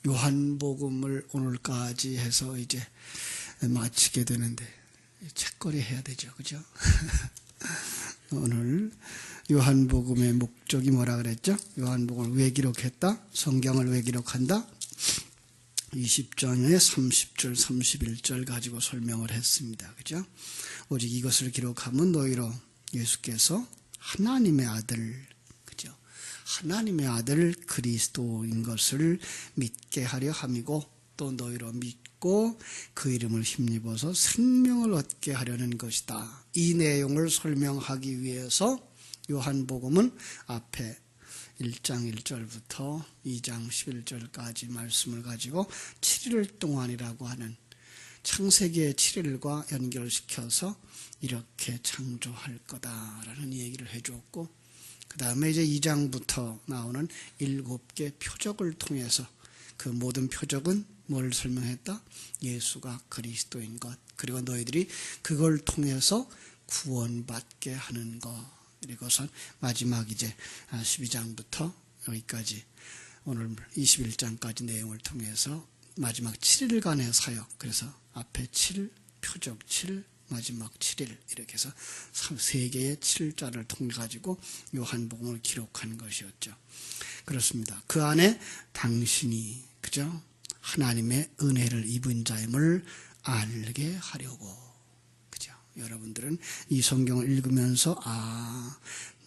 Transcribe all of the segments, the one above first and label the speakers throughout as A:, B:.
A: 요한복음을 오늘까지 해서 이제 마치게 되는데 책거리 해야 되죠, 그죠? 오늘 요한복음의 목적이 뭐라 그랬죠? 요한복음을 왜 기록했다? 성경을 왜 기록한다? 20장에 30절, 31절 가지고 설명을 했습니다. 그죠? 오직 이것을 기록하면 너희로 예수께서 하나님의 아들, 그죠? 하나님의 아들 그리스도인 것을 믿게 하려 함이고 또 너희로 믿고 그 이름을 힘입어서 생명을 얻게 하려는 것이다. 이 내용을 설명하기 위해서 요한복음은 앞에 1장 1절부터 2장 11절까지 말씀을 가지고 7일 동안이라고 하는 창세기의 7일과 연결시켜서 이렇게 창조할 거다라는 얘기를 해주었고, 그 다음에 이제 2장부터 나오는 7개 표적을 통해서 그 모든 표적은 뭘 설명했다? 예수가 그리스도인 것, 그리고 너희들이 그걸 통해서 구원받게 하는 것. 이것은 마지막 이제 12장부터 여기까지 오늘 21장까지 내용을 통해서 마지막 7일간의 사역, 그래서 앞에 7, 표적 7, 마지막 7일 이렇게 해서 3개의 7자를 통해 가지고 요한복음을 기록한 것이었죠. 그렇습니다. 그 안에 당신이, 그죠? 하나님의 은혜를 입은 자임을 알게 하려고. 여러분들은 이 성경을 읽으면서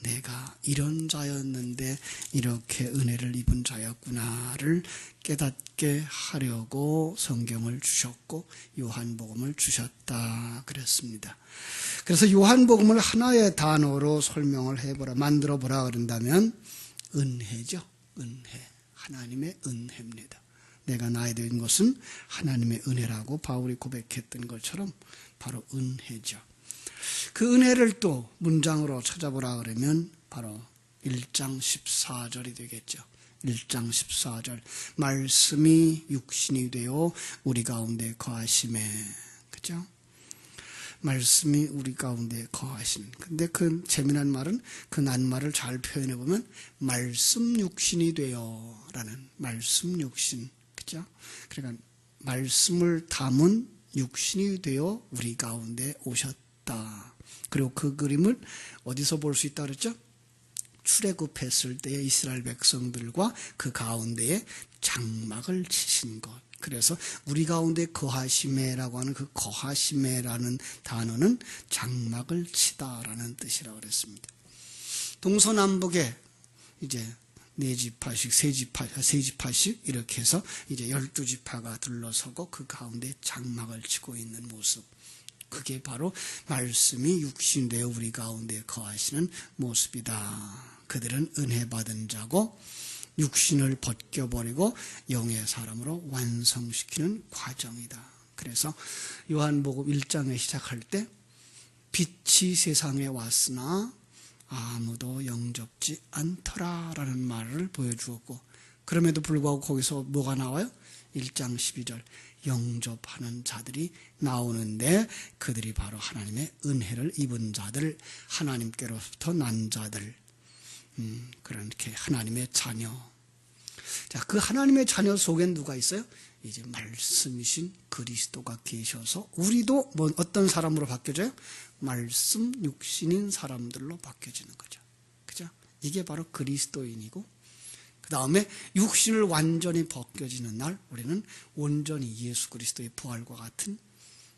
A: 내가 이런 자였는데 이렇게 은혜를 입은 자였구나를 깨닫게 하려고 성경을 주셨고 요한복음을 주셨다 그랬습니다. 그래서 요한복음을 하나의 단어로 설명을 해보라, 만들어보라 그런다면 은혜죠. 은혜, 하나님의 은혜입니다. 내가 나에 된 것은 하나님의 은혜라고 바울이 고백했던 것처럼 바로 은혜죠. 그 은혜를 또 문장으로 찾아보라 그러면 바로 1장 14절이 되겠죠. 1장 14절 말씀이 육신이 되어 우리 가운데 거하심에, 그죠? 말씀이 우리 가운데 거하신. 근데 그 재미난 말은 그 낱말을 잘 표현해 보면 말씀 육신이 되어 라는, 말씀 육신, 그죠? 그러니까 말씀을 담은 육신이 되어 우리 가운데 오셨다. 그리고 그 그림을 어디서 볼 수 있다 그랬죠? 출애굽했을 때에 이스라엘 백성들과 그 가운데에 장막을 치신 것. 그래서 우리 가운데 거하심에라고 하는 그 거하심에라는 단어는 장막을 치다라는 뜻이라고 그랬습니다. 동서남북에 이제 4지파씩, 3지파씩 이렇게 해서 이제 12지파가 둘러서고 그 가운데 장막을 치고 있는 모습. 그게 바로 말씀이 육신되어 우리 가운데 거하시는 모습이다. 그들은 은혜 받은 자고 육신을 벗겨버리고 영의 사람으로 완성시키는 과정이다. 그래서 요한복음 1장에 시작할 때 빛이 세상에 왔으나 아무도 영접지 않더라라는 말을 보여주었고, 그럼에도 불구하고 거기서 뭐가 나와요? 1장 12절 영접하는 자들이 나오는데 그들이 바로 하나님의 은혜를 입은 자들, 하나님께로부터 난 자들, 그렇게 하나님의 자녀. 자, 그 하나님의 자녀 속엔 누가 있어요? 이제 말씀이신 그리스도가 계셔서 우리도 어떤 사람으로 바뀌어져요? 말씀 육신인 사람들로 바뀌어지는 거죠. 그죠? 이게 바로 그리스도인이고, 그 다음에 육신을 완전히 벗겨지는 날 우리는 온전히 예수 그리스도의 부활과 같은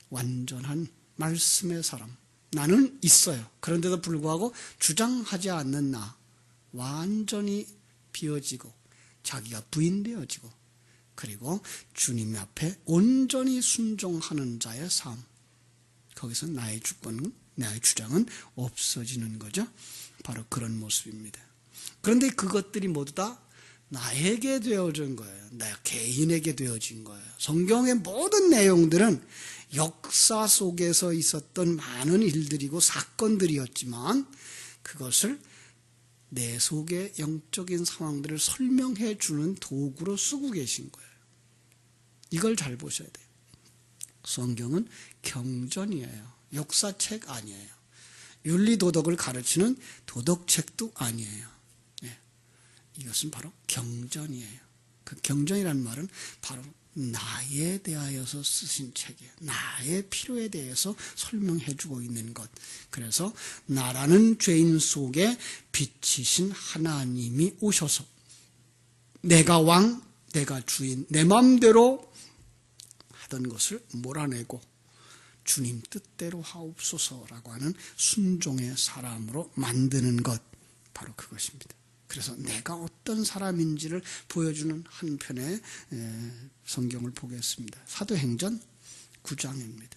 A: 완전한 말씀의 사람. 나는 있어요. 그런데도 불구하고 주장하지 않는 나, 완전히 비워지고 자기가 부인되어지고, 그리고 주님 앞에 온전히 순종하는 자의 삶. 거기서 나의 주권은, 나의 주장은 없어지는 거죠. 바로 그런 모습입니다. 그런데 그것들이 모두 다 나에게 되어진 거예요. 내 개인에게 되어진 거예요. 성경의 모든 내용들은 역사 속에서 있었던 많은 일들이고 사건들이었지만 그것을 내 속의 영적인 상황들을 설명해 주는 도구로 쓰고 계신 거예요. 이걸 잘 보셔야 돼요. 성경은 경전이에요. 역사책 아니에요. 윤리도덕을 가르치는 도덕책도 아니에요. 이것은 바로 경전이에요. 그 경전이라는 말은 바로 나에 대하여서 쓰신 책이에요. 나의 필요에 대해서 설명해 주고 있는 것. 그래서 나라는 죄인 속에 빛이신 하나님이 오셔서 내가 왕, 내가 주인, 내 마음대로 하던 것을 몰아내고 주님 뜻대로 하옵소서라고 하는 순종의 사람으로 만드는 것, 바로 그것입니다. 그래서 내가 어떤 사람인지를 보여주는 한편의 성경을 보겠습니다. 사도행전 9장입니다.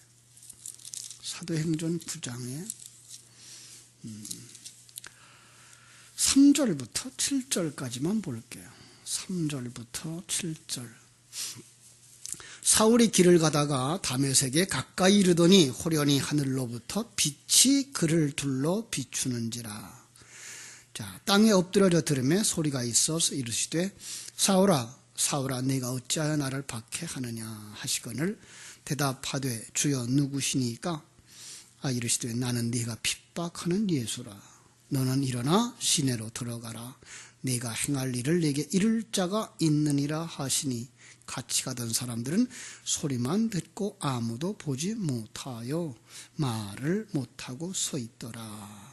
A: 사도행전 9장에 3절부터 7절까지만 볼게요. 3절부터 7절. 사울이 길을 가다가 다메섹에 가까이 이르더니 호련히 하늘로부터 빛이 그를 둘러 비추는지라. 자, 땅에 엎드려져 들으매 소리가 있어서 이르시되 사울아 사울아 네가 어찌하여 나를 박해하느냐 하시거늘 대답하되 주여 누구시니까? 이르시되 나는 네가 핍박하는 예수라. 너는 일어나 시내로 들어가라. 네가 행할 일을 내게 이를 자가 있느니라 하시니 같이 가던 사람들은 소리만 듣고 아무도 보지 못하여 말을 못하고 서 있더라.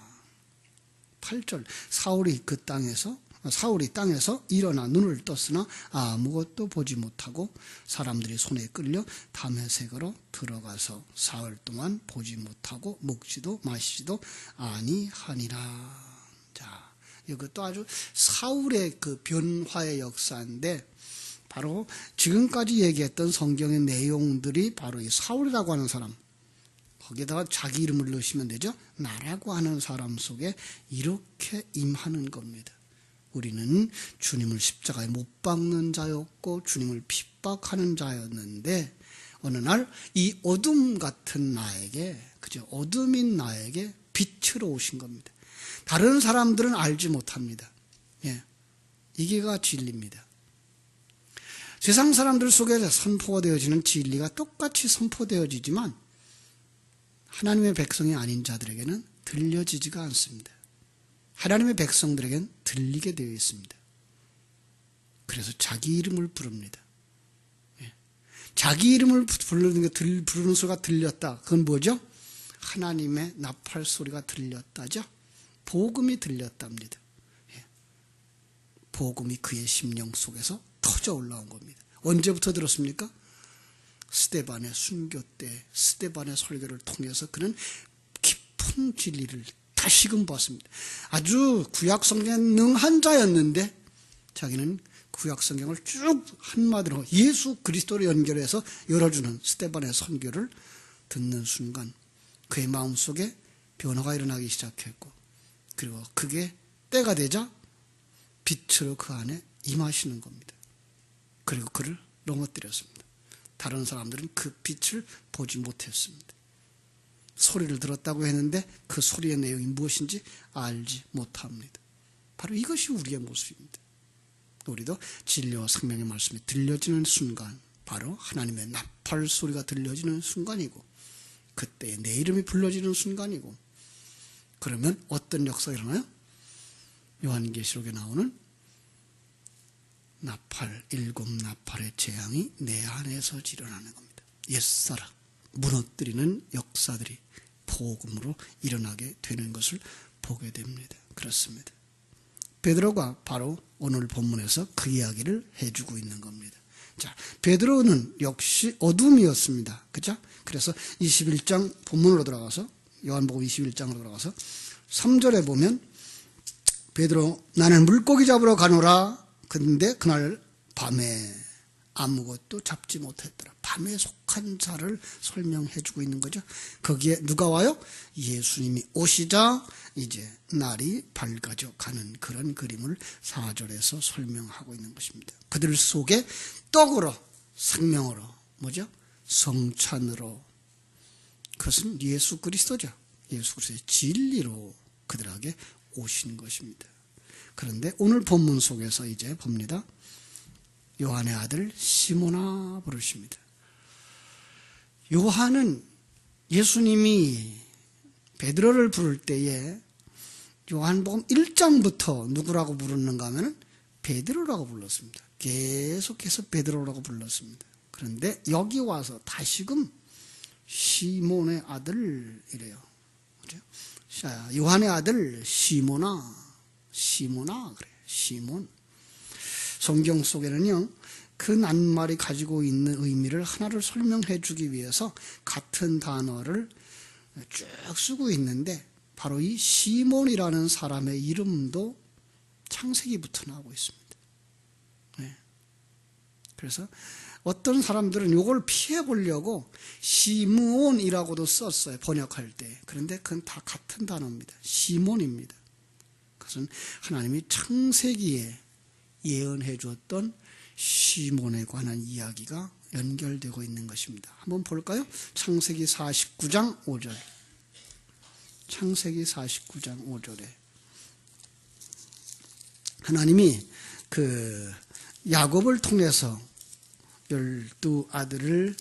A: 8절. 사울이 땅에서 일어나 눈을 떴으나 아무것도 보지 못하고 사람들이 손에 끌려 다메섹으로 들어가서 사흘 동안 보지 못하고 먹지도 마시지도 아니하니라. 자, 이것도 아주 사울의 그 변화의 역사인데, 바로 지금까지 얘기했던 성경의 내용들이 바로 이 사울이라고 하는 사람, 거기에다가 자기 이름을 넣으시면 되죠. 나라고 하는 사람 속에 이렇게 임하는 겁니다. 우리는 주님을 십자가에 못 박는 자였고 주님을 핍박하는 자였는데, 어느 날 이 어둠 같은 나에게, 그죠? 어둠인 나에게 빛으로 오신 겁니다. 다른 사람들은 알지 못합니다. 예, 이게가 진리입니다. 세상 사람들 속에 선포가 되어지는 진리가 똑같이 선포되어지지만 하나님의 백성이 아닌 자들에게는 들려지지가 않습니다. 하나님의 백성들에게는 들리게 되어 있습니다. 그래서 자기 이름을 부릅니다. 자기 이름을 부르는 소리가 들렸다. 그건 뭐죠? 하나님의 나팔 소리가 들렸다죠. 복음이 들렸답니다. 복음이 그의 심령 속에서 터져 올라온 겁니다. 언제부터 들었습니까? 스데반의 순교 때, 스데반의 설교를 통해서 그는 깊은 진리를 다시금 봤습니다. 아주 구약성경에 능한 자였는데 자기는 구약성경을 쭉 한마디로 예수 그리스도로 연결해서 열어주는 스데반의 선교를 듣는 순간 그의 마음속에 변화가 일어나기 시작했고, 그리고 그게 때가 되자 빛으로 그 안에 임하시는 겁니다. 그리고 그를 넘어뜨렸습니다. 다른 사람들은 그 빛을 보지 못했습니다. 소리를 들었다고 했는데 그 소리의 내용이 무엇인지 알지 못합니다. 바로 이것이 우리의 모습입니다. 우리도 진리와 생명의 말씀이 들려지는 순간, 바로 하나님의 나팔 소리가 들려지는 순간이고, 그때 내 이름이 불러지는 순간이고, 그러면 어떤 역사가 일어나요? 요한계시록에 나오는 나팔, 7 나팔의 재앙이 내 안에서 일어나는 겁니다. 옛사람 무너뜨리는 역사들이 복음으로 일어나게 되는 것을 보게 됩니다. 그렇습니다. 베드로가 바로 오늘 본문에서 그 이야기를 해주고 있는 겁니다. 자, 베드로는 역시 어둠이었습니다. 그죠? 그래서 21장 본문으로 들어가서, 요한복음 21장으로 들어가서 3절에 보면 베드로 나는 물고기 잡으러 가노라. 그런데 그날 밤에 아무것도 잡지 못했더라. 밤에 속한 자를 설명해 주고 있는 거죠. 거기에 누가 와요? 예수님이 오시자 이제 날이 밝아져 가는 그런 그림을 4절에서 설명하고 있는 것입니다. 그들 속에 떡으로, 생명으로, 뭐죠? 성찬으로, 그것은 예수 그리스도죠. 예수 그리스도의 진리로 그들에게 오신 것입니다. 그런데 오늘 본문 속에서 이제 봅니다. 요한의 아들 시몬아 부르십니다. 요한은 예수님이 베드로를 부를 때에 요한복음 1장부터 누구라고 부르는가 하면 베드로라고 불렀습니다. 계속해서 베드로라고 불렀습니다. 그런데 여기 와서 다시금 시몬의 아들 이래요. 그죠? 자, 요한의 아들 시몬아 그래. 시몬. 성경 속에는요, 그 낱말이 가지고 있는 의미를 하나를 설명해 주기 위해서 같은 단어를 쭉 쓰고 있는데, 바로 이 시몬이라는 사람의 이름도 창세기부터 나오고 있습니다. 네. 그래서 어떤 사람들은 이걸 피해 보려고 시므온이라고도 썼어요, 번역할 때. 그런데 그건 다 같은 단어입니다. 시몬입니다. 그것은 하나님이 창세기에 예언해 주었던 시몬에 관한 이야기가 연결되고 있는 것입니다. 한번 볼까요? 창세기 49장 5절. 창세기 49장 5절에 하나님이 그 야곱을 통해서 12아들을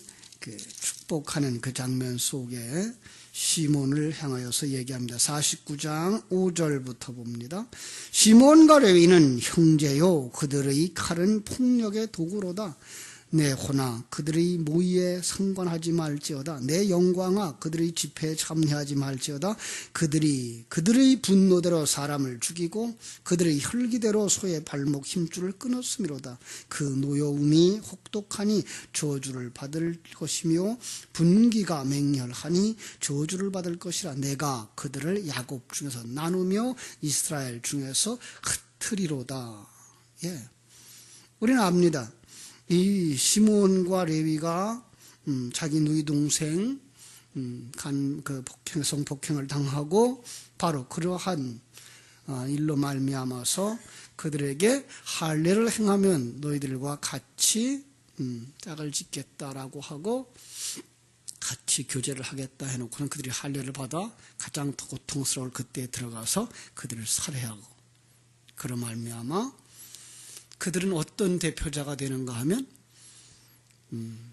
A: 축복하는 그 장면 속에 시몬을 향하여서 얘기합니다. 49장 5절부터 봅니다. 시몬과 레위는 형제요, 그들의 칼은 폭력의 도구로다. 내 호나 그들의 모의에 상관하지 말지어다. 내 영광아 그들의 집회에 참여하지 말지어다. 그들의 분노대로 사람을 죽이고 그들의 혈기대로 소의 발목 힘줄을 끊었음이로다. 그 노여움이 혹독하니 저주를 받을 것이며 분기가 맹렬하니 저주를 받을 것이라. 내가 그들을 야곱 중에서 나누며 이스라엘 중에서 흩으리로다. 예, 우리는 압니다. 이 시몬과 레위가 자기 누이 동생 성폭행을 당하고 바로 그러한 일로 말미암아서 그들에게 할례를 행하면 너희들과 같이 짝을 짓겠다라고 하고 같이 교제를 하겠다 해놓고는 그들이 할례를 받아 가장 고통스러울 그때에 들어가서 그들을 살해하고, 그로 말미암아 그들은 어떤 대표자가 되는가 하면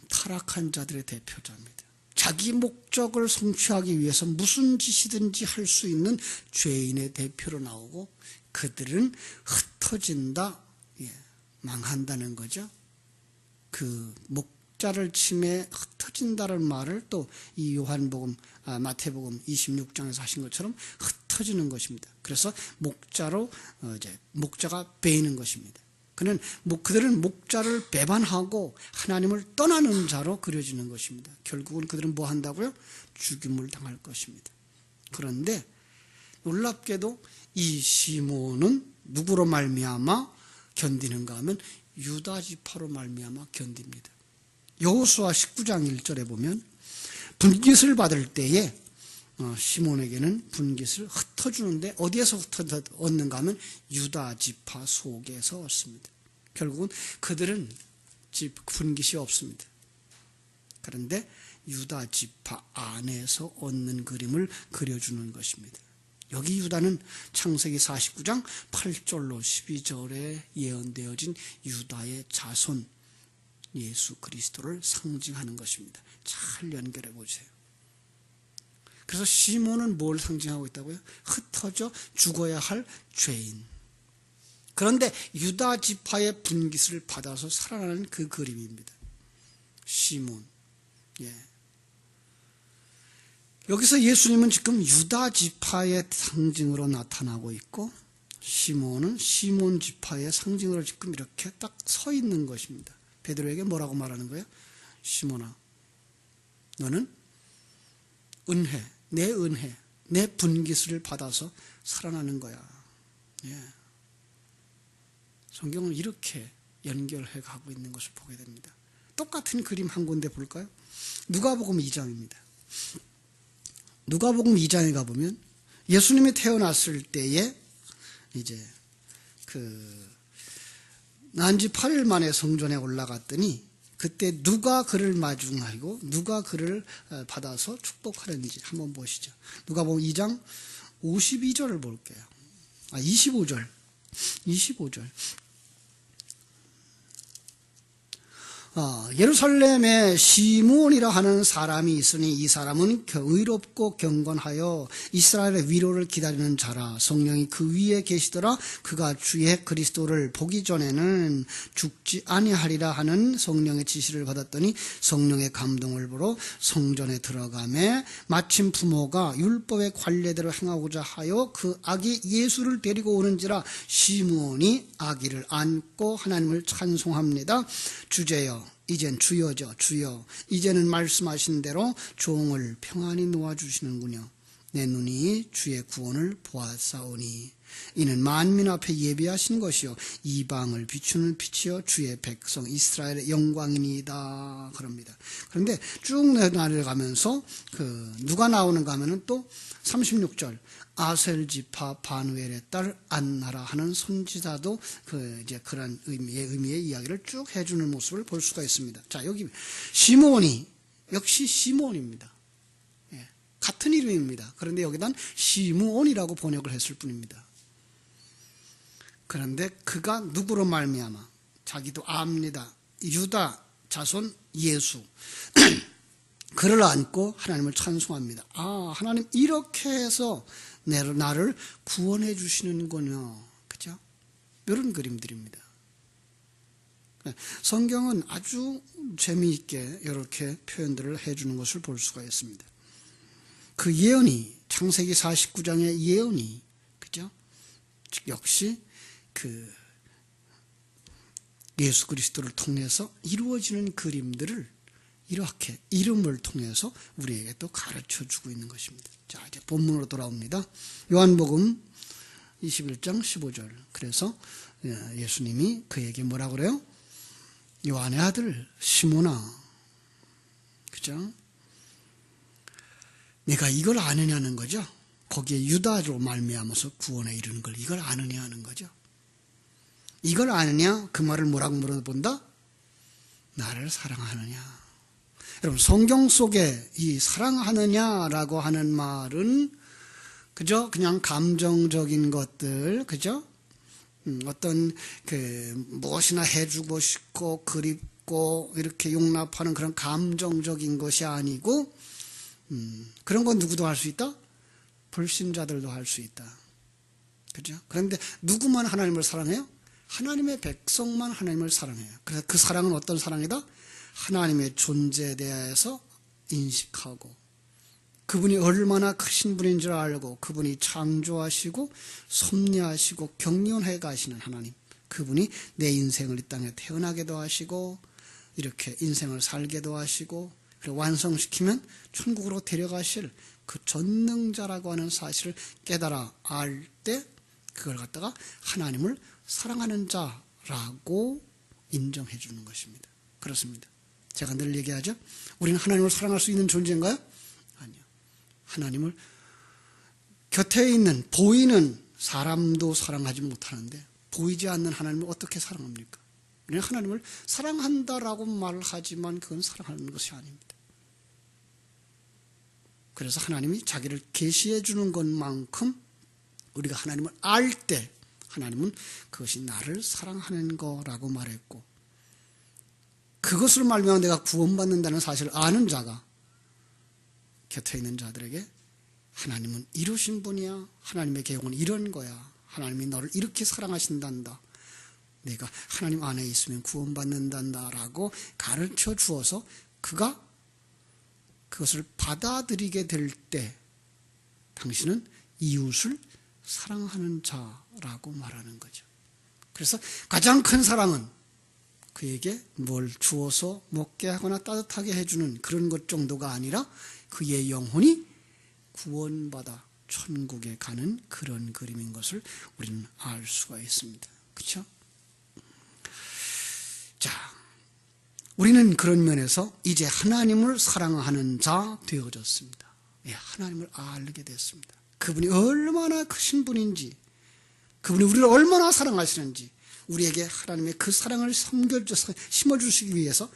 A: 타락한 자들의 대표자입니다. 자기 목적을 성취하기 위해서 무슨 짓이든지 할 수 있는 죄인의 대표로 나오고, 그들은 흩어진다, 망한다는 거죠. 그 목자를 침해 흩어진다는 말을 또 이 마태복음 26장에서 하신 것처럼 흩어지는 것입니다. 그래서 목자가 베이는 것입니다. 그들은 목자를 배반하고 하나님을 떠나는 자로 그려지는 것입니다. 결국은 그들은 뭐 한다고요? 죽임을 당할 것입니다. 그런데 놀랍게도 이 시몬은 누구로 말미암아 견디는가 하면 유다 지파로 말미암아 견딥니다. 여호수아 19장 1절에 보면 분깃을 받을 때에 시몬에게는 분깃을 흩어주는데 어디에서 얻는가 하면 유다 지파 속에서 얻습니다. 결국은 그들은 분깃이 없습니다. 그런데 유다 지파 안에서 얻는 그림을 그려주는 것입니다. 여기 유다는 창세기 49장 8절로 12절에 예언되어진 유다의 자손 예수 그리스도를 상징하는 것입니다. 잘 연결해 보세요. 그래서 시몬은 뭘 상징하고 있다고요? 흩어져 죽어야 할 죄인. 그런데 유다 지파의 분깃을 받아서 살아나는 그 그림입니다. 시몬. 예. 여기서 예수님은 지금 유다 지파의 상징으로 나타나고 있고, 시몬은 시몬 지파의 상징으로 지금 이렇게 딱 서 있는 것입니다. 베드로에게 뭐라고 말하는 거예요? 시몬아, 너는 내 분깃을 받아서 살아나는 거야. 예. 성경은 이렇게 연결해 가고 있는 것을 보게 됩니다. 똑같은 그림 한 군데 볼까요? 누가복음 2장입니다. 누가복음 2장에 가보면 예수님이 태어났을 때에 이제 난지 8일 만에 성전에 올라갔더니 그때 누가 그를 마중하고 누가 그를 받아서 축복하는지 한번 보시죠. 누가복음 2장 52절을 볼게요. 25절. 예루살렘에 시므온이라 하는 사람이 있으니 이 사람은 의롭고 경건하여 이스라엘의 위로를 기다리는 자라. 성령이 그 위에 계시더라. 그가 주의 그리스도를 보기 전에는 죽지 아니하리라 하는 성령의 지시를 받았더니 성령의 감동을 보러 성전에 들어가매 마침 부모가 율법의 관례대로 행하고자 하여 그 아기 예수를 데리고 오는지라. 시므온이 아기를 안고 하나님을 찬송합니다. 주제여, 이젠 주여죠. 주여, 이제는 말씀하신 대로 종을 평안히 놓아주시는군요. 내 눈이 주의 구원을 보았사오니 이는 만민 앞에 예비하신 것이요 이방을 비추는 빛이요 주의 백성 이스라엘의 영광이니이다. 그럽니다. 그런데 쭉 내려가면서 누가 나오는가 하면은 또 36절 아셀 지파 바누엘의 딸 안나라 하는 선지자도 이제 그런 의미의 이야기를 쭉 해주는 모습을 볼 수가 있습니다. 자, 여기 시므온이 역시 시므온입니다. 예, 같은 이름입니다. 그런데 여기단 시므온이라고 번역을 했을 뿐입니다. 그런데 그가 누구로 말미암아 자기도 압니다. 유다 자손 예수 그를 안고 하나님을 찬송합니다. 아, 하나님 이렇게 해서 나를 구원해 주시는군요. 그죠? 이런 그림들입니다. 성경은 아주 재미있게 이렇게 표현들을 해주는 것을 볼 수가 있습니다. 그 예언이 창세기 49장의 예언이 그죠? 역시 예수 그리스도를 통해서 이루어지는 그림들을 이렇게 이름을 통해서 우리에게 또 가르쳐주고 있는 것입니다. 자, 이제 본문으로 돌아옵니다. 요한복음 21장 15절. 그래서 예수님이 그에게 뭐라고 그래요? 요한의 아들 시몬아, 그죠? 내가 이걸 아느냐는 거죠. 거기에 유다로 말미암아서 구원에 이르는 걸 이걸 아느냐 하는 거죠. 이걸 아느냐? 그 말을 뭐라고 물어본다? 나를 사랑하느냐? 여러분, 성경 속에 이 사랑하느냐라고 하는 말은 그죠? 그냥 감정적인 것들, 그죠? 어떤 무엇이나 해주고 싶고 그립고 이렇게 용납하는 그런 감정적인 것이 아니고 그런 건 누구도 할 수 있다? 불신자들도 할 수 있다. 그죠? 그런데 누구만 하나님을 사랑해요? 하나님의 백성만 하나님을 사랑해요. 그래서 그 사랑은 어떤 사랑이다? 하나님의 존재에 대해서 인식하고 그분이 얼마나 크신 분인 줄 알고 그분이 창조하시고 섭리하시고 경륜해 가시는 하나님, 그분이 내 인생을 이 땅에 태어나게도 하시고 이렇게 인생을 살게도 하시고 그리고 완성시키면 천국으로 데려가실 그 전능자라고 하는 사실을 깨달아 알 때 그걸 갖다가 하나님을 사랑하는 자라고 인정해 주는 것입니다. 그렇습니다. 제가 늘 얘기하죠. 우리는 하나님을 사랑할 수 있는 존재인가요? 아니요. 하나님을 곁에 있는 보이는 사람도 사랑하지 못하는데 보이지 않는 하나님을 어떻게 사랑합니까? 우리는 하나님을 사랑한다라고 말하지만 그건 사랑하는 것이 아닙니다. 그래서 하나님이 자기를 계시해 주는 것만큼 우리가 하나님을 알 때 하나님은 그것이 나를 사랑하는 거라고 말했고 그것을 말미암아 내가 구원받는다는 사실을 아는 자가 곁에 있는 자들에게 하나님은 이루신 분이야. 하나님의 계획은 이런 거야. 하나님이 너를 이렇게 사랑하신단다. 내가 하나님 안에 있으면 구원받는단다라고 가르쳐 주어서 그가 그것을 받아들이게 될 때 당신은 이웃을 사랑하는 자라고 말하는 거죠. 그래서 가장 큰 사랑은 그에게 뭘 주어서 먹게 하거나 따뜻하게 해주는 그런 것 정도가 아니라 그의 영혼이 구원받아 천국에 가는 그런 그림인 것을 우리는 알 수가 있습니다. 그렇죠? 자, 우리는 그런 면에서 이제 하나님을 사랑하는 자 되어졌습니다. 예, 하나님을 알게 됐습니다. 그분이 얼마나 크신 분인지, 그분이 우리를 얼마나 사랑하시는지, 우리에게 하나님의 그 사랑을 심어주시기 위해서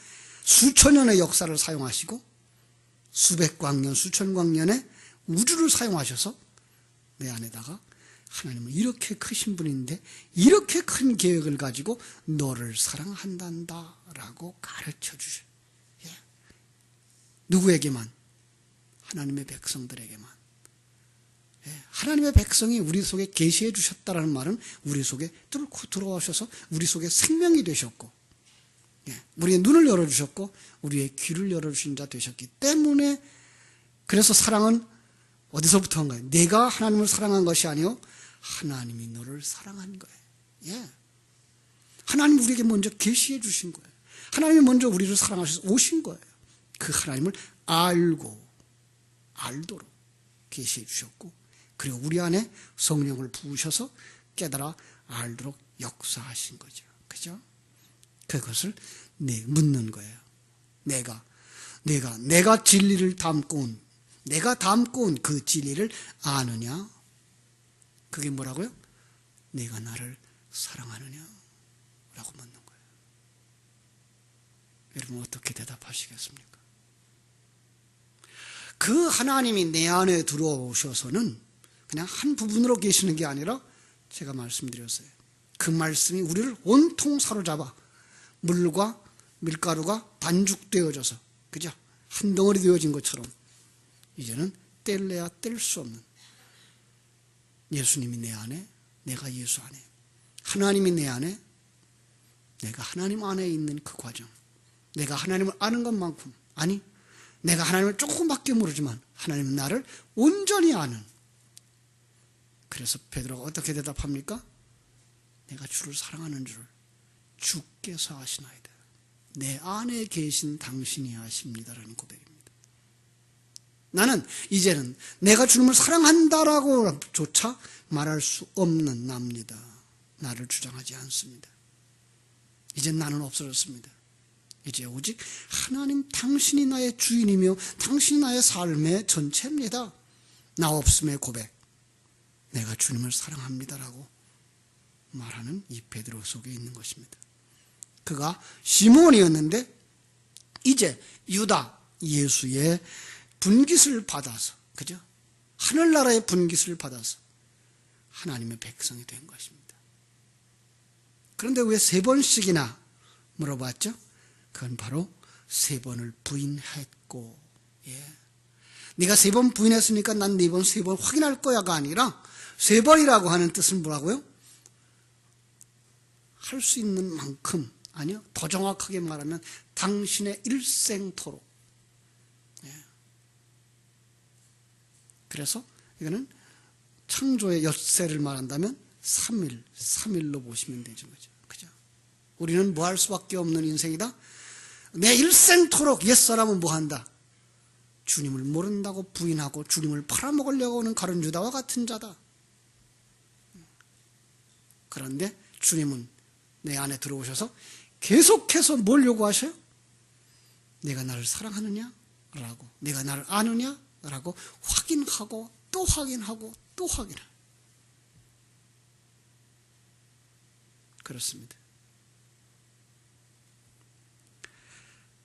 A: 수천 년의 역사를 사용하시고 수백 광년, 수천 광년의 우주를 사용하셔서 내 안에다가 하나님은 이렇게 크신 분인데 이렇게 큰 계획을 가지고 너를 사랑한단다 라고 가르쳐 주셔. 예. 누구에게만? 하나님의 백성들에게만. 예. 하나님의 백성이 우리 속에 계시해 주셨다는 말은 우리 속에 뚫고 들어오셔서 우리 속에 생명이 되셨고, 예. 우리의 눈을 열어주셨고 우리의 귀를 열어주신 자 되셨기 때문에, 그래서 사랑은 어디서부터 한 거예요? 내가 하나님을 사랑한 것이 아니요 하나님이 너를 사랑한 거예요. 예. 하나님 우리에게 먼저 계시해 주신 거예요. 하나님이 먼저 우리를 사랑하셔서 오신 거예요. 그 하나님을 알도록 계시해 주셨고, 그리고 우리 안에 성령을 부으셔서 깨달아 알도록 역사하신 거죠. 그죠? 그것을 묻는 거예요. 내가 진리를 담고 온, 내가 담고 온 그 진리를 아느냐? 그게 뭐라고요? 내가 나를 사랑하느냐? 라고 묻는 거예요. 여러분 어떻게 대답하시겠습니까? 그 하나님이 내 안에 들어오셔서는 그냥 한 부분으로 계시는 게 아니라, 제가 말씀드렸어요. 그 말씀이 우리를 온통 사로잡아 물과 밀가루가 반죽되어져서, 그죠? 한 덩어리 되어진 것처럼 이제는 뗄래야 뗄 수 없는, 예수님이 내 안에, 내가 예수 안에, 하나님이 내 안에, 내가 하나님 안에 있는 그 과정, 내가 하나님을 아는 것만큼, 아니 내가 하나님을 조금밖에 모르지만 하나님은 나를 온전히 아는. 그래서 베드로가 어떻게 대답합니까? 내가 주를 사랑하는 줄 주께서 아시나이다. 내 안에 계신 당신이 아십니다라는 고백입니다. 나는 이제는 내가 주님을 사랑한다라고조차 말할 수 없는 납니다. 나를 주장하지 않습니다. 이제 나는 없어졌습니다. 이제 오직 하나님 당신이 나의 주인이며 당신이 나의 삶의 전체입니다. 나 없음의 고백, 내가 주님을 사랑합니다라고 말하는 이 베드로 속에 있는 것입니다. 그가 시몬이었는데 이제 유다, 예수의 분깃을 받아서, 그죠? 하늘나라의 분깃을 받아서 하나님의 백성이 된 것입니다. 그런데 왜 3번씩이나 물어봤죠? 그건 바로 3번을 부인했고, 예. 네가 3번 부인했으니까 난 4번, 3번 확인할 거야가 아니라, 3번이라고 하는 뜻은 뭐라고요? 할 수 있는 만큼, 아니요, 더 정확하게 말하면 당신의 일생토록. 예. 그래서 이거는 창조의 엿새를 말한다면 3일로 보시면 되죠. 그죠? 우리는 뭐 할 수밖에 없는 인생이다? 내 일생토록 옛사람은 뭐 한다? 주님을 모른다고 부인하고 주님을 팔아먹으려고 하는 가룟 유다와 같은 자다. 그런데 주님은 내 안에 들어오셔서 계속해서 뭘 요구하셔요? 내가 나를 사랑하느냐? 라고, 내가 나를 아느냐? 라고 확인하고 또 확인하고 또 확인하고. 그렇습니다.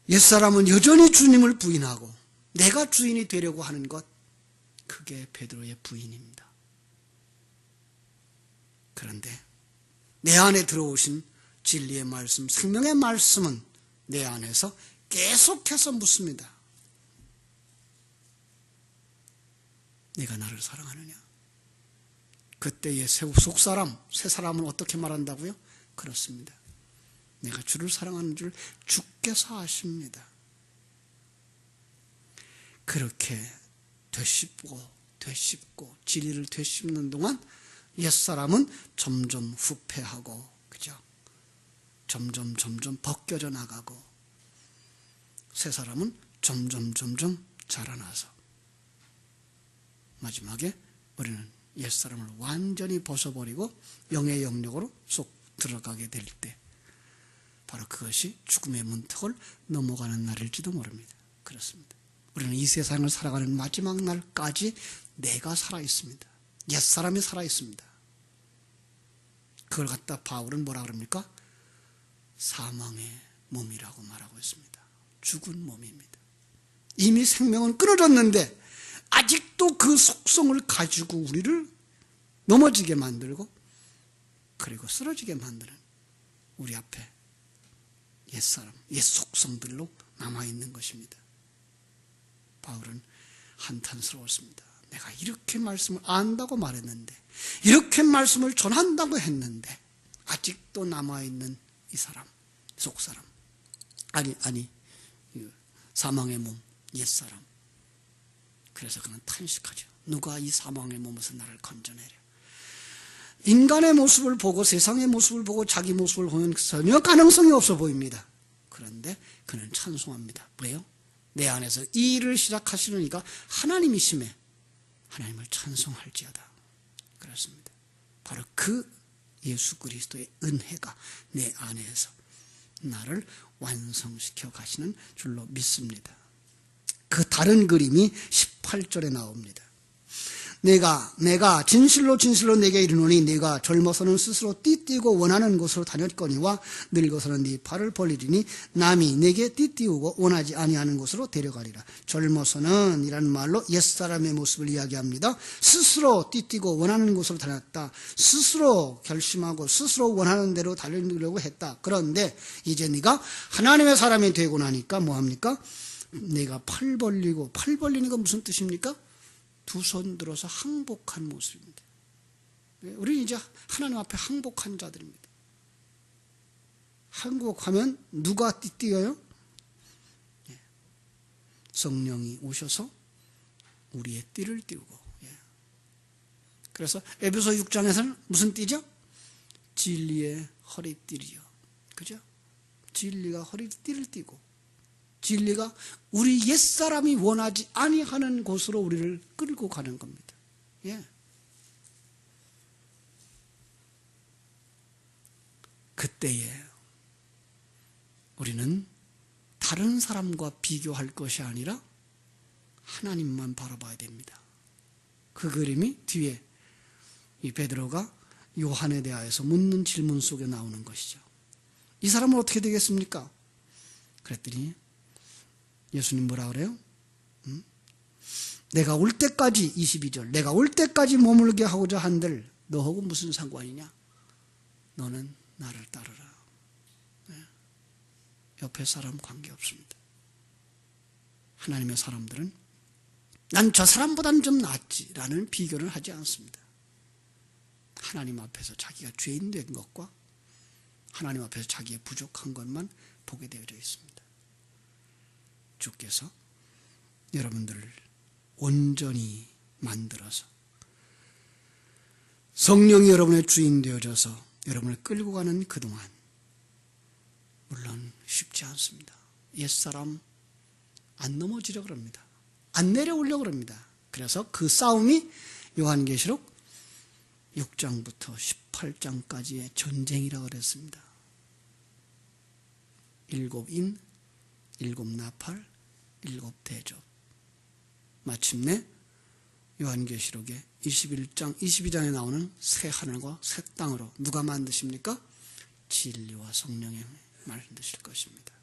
A: 옛사람은 여전히 주님을 부인하고 내가 주인이 되려고 하는 것, 그게 베드로의 부인입니다. 그런데 내 안에 들어오신 진리의 말씀, 생명의 말씀은 내 안에서 계속해서 묻습니다. 내가 나를 사랑하느냐? 그때의 속사람, 새 사람은 어떻게 말한다고요? 그렇습니다. 내가 주를 사랑하는 줄 주께서 아십니다. 그렇게 되씹고 진리를 되씹는 동안 옛사람은 점점 후패하고, 그죠? 점점 벗겨져 나가고, 새 사람은 점점 자라나서 마지막에 우리는 옛사람을 완전히 벗어버리고 영의 영역으로 쏙 들어가게 될 때, 바로 그것이 죽음의 문턱을 넘어가는 날일지도 모릅니다. 그렇습니다. 우리는 이 세상을 살아가는 마지막 날까지 내가 살아있습니다. 옛사람이 살아있습니다. 그걸 갖다 바울은 뭐라 그럽니까? 사망의 몸이라고 말하고 있습니다. 죽은 몸입니다. 이미 생명은 끊어졌는데 아직도 그 속성을 가지고 우리를 넘어지게 만들고 그리고 쓰러지게 만드는 우리 앞에 옛사람, 옛 속성들로 남아있는 것입니다. 바울은 한탄스러웠습니다. 내가 이렇게 말씀을 안다고 말했는데, 이렇게 말씀을 전한다고 했는데 아직도 남아있는 이 사람, 속사람, 아니 사망의 몸, 옛사람. 그래서 그는 탄식하죠. 누가 이 사망의 몸에서 나를 건져내려. 인간의 모습을 보고 세상의 모습을 보고 자기 모습을 보면 전혀 가능성이 없어 보입니다. 그런데 그는 찬송합니다. 왜요? 내 안에서 이 일을 시작하시는 이가 하나님이심에 하나님을 찬송할지어다. 그렇습니다. 바로 그 예수 그리스도의 은혜가 내 안에서 나를 완성시켜 가시는 줄로 믿습니다. 그 다른 그림이 18절에 나옵니다. 내가 진실로 내게 이르노니 네가 젊어서는 스스로 띠띠고 원하는 곳으로 다녔거니와 늙어서는 네 팔을 벌리리니 남이 내게 띠띠우고 원하지 아니하는 곳으로 데려가리라. 젊어서는 이라는 말로 옛사람의 모습을 이야기합니다. 스스로 띠띠고 원하는 곳으로 다녔다. 스스로 결심하고 스스로 원하는 대로 달리려고 했다. 그런데 이제 네가 하나님의 사람이 되고 나니까 뭐합니까? 내가 팔 벌리는 건 무슨 뜻입니까? 두 손 들어서 항복한 모습입니다. 우리는 이제 하나님 앞에 항복한 자들입니다. 항복하면 누가 띠띠어요? 성령이 오셔서 우리의 띠를 띠우고. 그래서 에베소 6장에서는 무슨 띠죠? 진리의 허리띠리요. 그죠? 진리가 허리띠를 띠고 진리가 우리 옛사람이 원하지 아니하는 곳으로 우리를 끌고 가는 겁니다. 그때에 우리는 다른 사람과 비교할 것이 아니라 하나님만 바라봐야 됩니다. 그 그림이 뒤에 이 베드로가 요한에 대하여서 묻는 질문 속에 나오는 것이죠. 이 사람은 어떻게 되겠습니까? 그랬더니 예수님 뭐라 그래요? 내가 올 때까지 22절 내가 올 때까지 머물게 하고자 한들 너하고 무슨 상관이냐? 너는 나를 따르라. 옆에 사람 관계없습니다. 하나님의 사람들은 난 저 사람보다는 좀 낫지라는 비교를 하지 않습니다. 하나님 앞에서 자기가 죄인 된 것과 하나님 앞에서 자기의 부족한 것만 보게 되어 있습니다. 주께서 여러분들을 온전히 만들어서 성령이 여러분의 주인 되어져서 여러분을 끌고 가는 그동안 물론 쉽지 않습니다. 옛사람 안 넘어지려고 합니다. 안 내려오려고 합니다. 그래서 그 싸움이 요한계시록 6장부터 18장까지의 전쟁이라고 그랬습니다. 7인, 7나팔, 7대접. 마침내 요한계시록의 21장, 22장에 나오는 새 하늘과 새 땅으로 누가 만드십니까? 진리와 성령의 만드실 것입니다.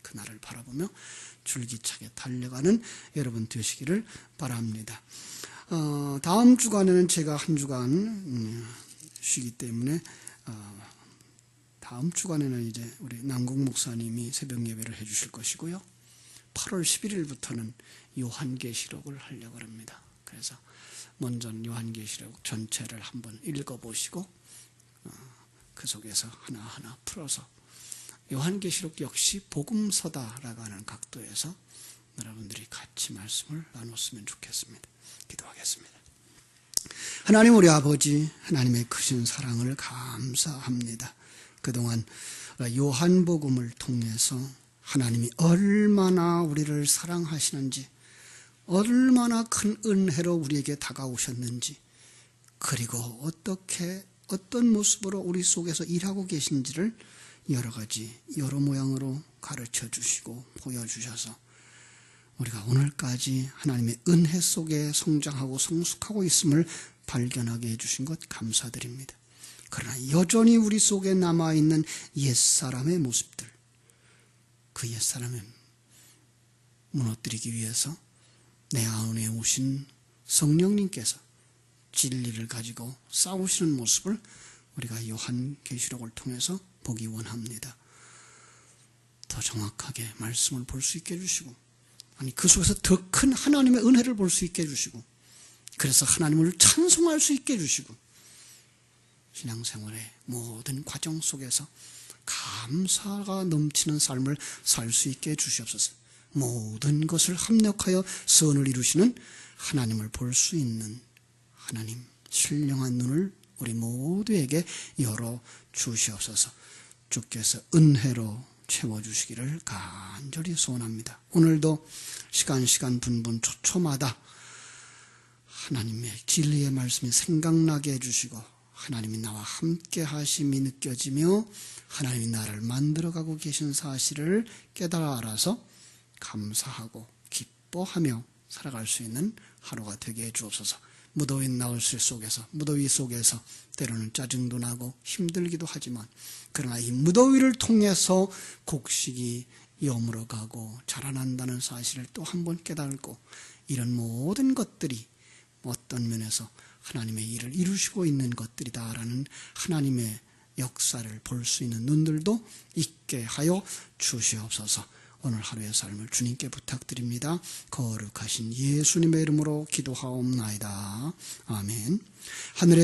A: 그날을 바라보며 줄기차게 달려가는 여러분 되시기를 바랍니다. 다음 주간에는 제가 한 주간 쉬기 때문에 다음 주간에는 이제 우리 남국 목사님이 새벽 예배를 해 주실 것이고요. 8월 11일부터는 요한계시록을 하려고 합니다. 그래서 먼저 요한계시록 전체를 한번 읽어보시고 그 속에서 하나하나 풀어서 요한계시록 역시 복음서다라고 하는 각도에서 여러분들이 같이 말씀을 나눴으면 좋겠습니다. 기도하겠습니다. 하나님 우리 아버지, 하나님의 크신 사랑을 감사합니다. 그동안 요한복음을 통해서 하나님이 얼마나 우리를 사랑하시는지, 얼마나 큰 은혜로 우리에게 다가오셨는지, 그리고 어떤 모습으로 우리 속에서 일하고 계신지를 여러 가지 여러 모양으로 가르쳐 주시고 보여주셔서 우리가 오늘까지 하나님의 은혜 속에 성장하고 성숙하고 있음을 발견하게 해주신 것 감사드립니다. 그러나 여전히 우리 속에 남아있는 옛사람의 모습들, 그 옛사람을 무너뜨리기 위해서 내 안에 오신 성령님께서 진리를 가지고 싸우시는 모습을 우리가 요한계시록을 통해서 보기 원합니다. 더 정확하게 말씀을 볼 수 있게 해주시고, 아니 그 속에서 더 큰 하나님의 은혜를 볼 수 있게 해주시고, 그래서 하나님을 찬송할 수 있게 해주시고, 신앙생활의 모든 과정 속에서 감사가 넘치는 삶을 살 수 있게 해주시옵소서. 모든 것을 합력하여 선을 이루시는 하나님을 볼 수 있는 하나님, 신령한 눈을 우리 모두에게 열어 주시옵소서. 주께서 은혜로 채워주시기를 간절히 소원합니다. 오늘도 시간 분분 초초마다 하나님의 진리의 말씀이 생각나게 해주시고, 하나님이 나와 함께 하심이 느껴지며 하나님이 나를 만들어가고 계신 사실을 깨달아 알아서 감사하고 기뻐하며 살아갈 수 있는 하루가 되게 해주옵소서. 무더운 날씨 속에서, 무더위 속에서 때로는 짜증도 나고 힘들기도 하지만, 그러나 이 무더위를 통해서 곡식이 여물어가고 자라난다는 사실을 또 한 번 깨달고, 이런 모든 것들이 어떤 면에서 하나님의 일을 이루시고 있는 것들이다라는 하나님의 역사를 볼 수 있는 눈들도 있게 하여 주시옵소서. 오늘 하루의 삶을 주님께 부탁드립니다. 거룩하신 예수님의 이름으로 기도하옵나이다. 아멘. 하늘의